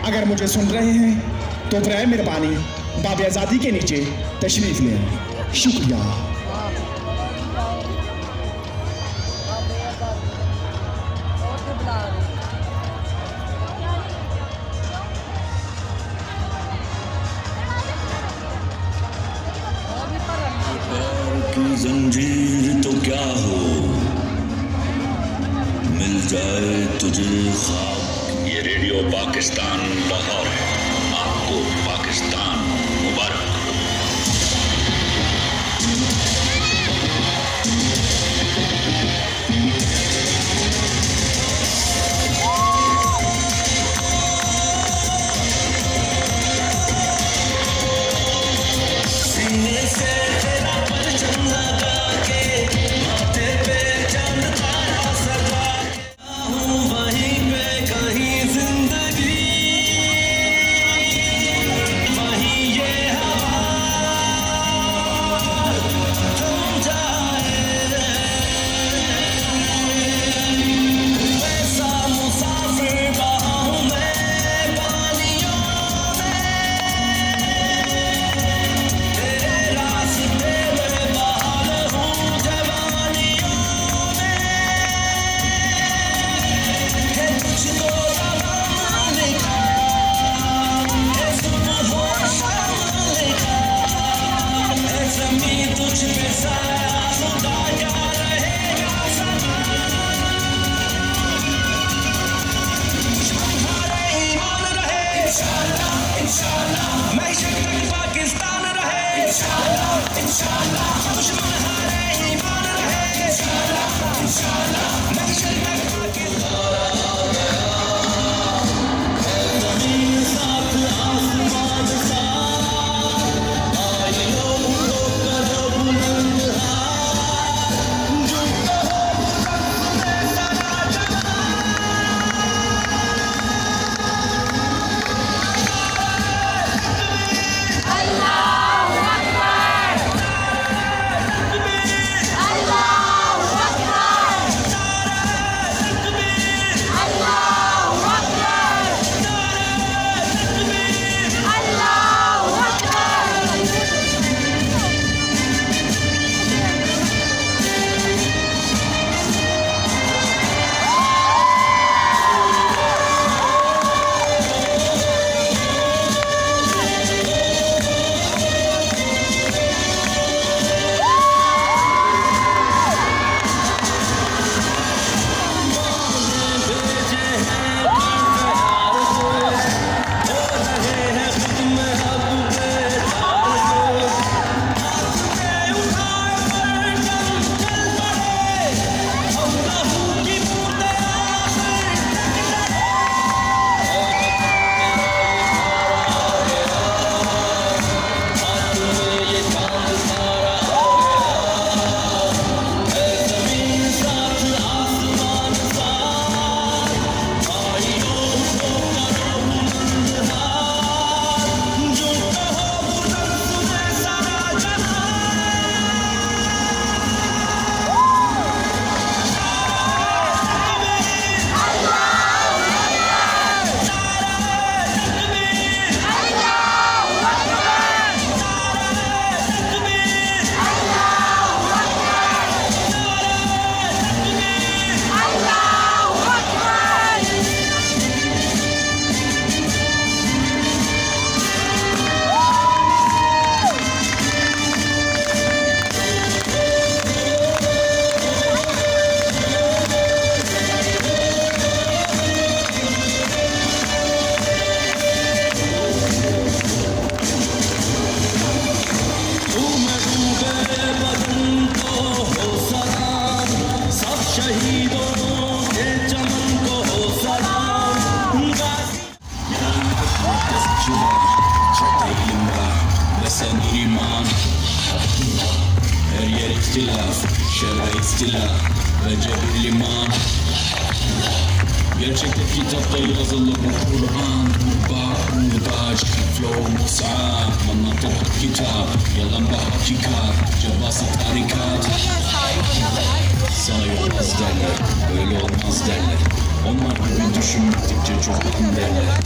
अगर मुझे सुन रहे हैं तो बराए मेहरबानी बाब आज़ादी के नीचे तशरीफ लें। शुक्रिया। जंजीर तो क्या हो, मिल जाए तुझे ख्वाब। ये रेडियो पाकिस्तान लाहौर है, आपको पाकिस्तान मुबारक। Şerre istila ve cebir liman. Gerçekte kitapta yazılı bu Kur'an. Bak muhtaç, flow mus'ab. Manatır kitap, yalan bu hakikat. Cevası tarikat. Sana olmaz derler, böyle olmaz derler. Onlar gibi düşünmedikçe çok an derler.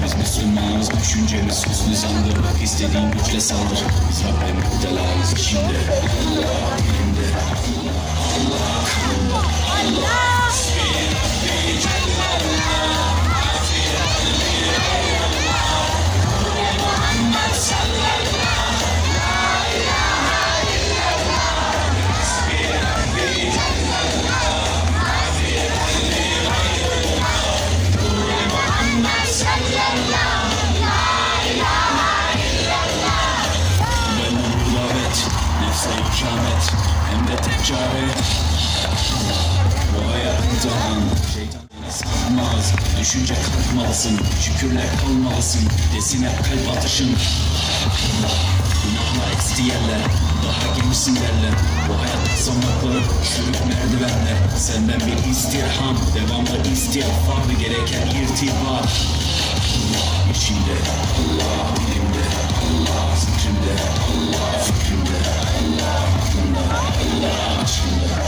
Biz Müslümanız, düşüncemiz hüsnü zandır. İstediğin güçle saldır. Biz Rabbe müptelayız içinde. Allah elinde, Allah kanında. Ben onu davet, nefse ikamet, hem de tek çare. Bu hayat imtihan, şeytan beni sarmaz. Düşünce kalkmalısın, şükürle kalmalısın. Desin hep kalp atışın. Günahla eksti yerler, daha gençsin derler. Bu hayat basamakları, sürük merdivenler. Senden bir istirham, devamlı istiğfar, gereken irtibat. Allah içimde, Allah dilimde, Allah zikrimde, Allah fikrimde, Allah aklımda, Allah aşkımda.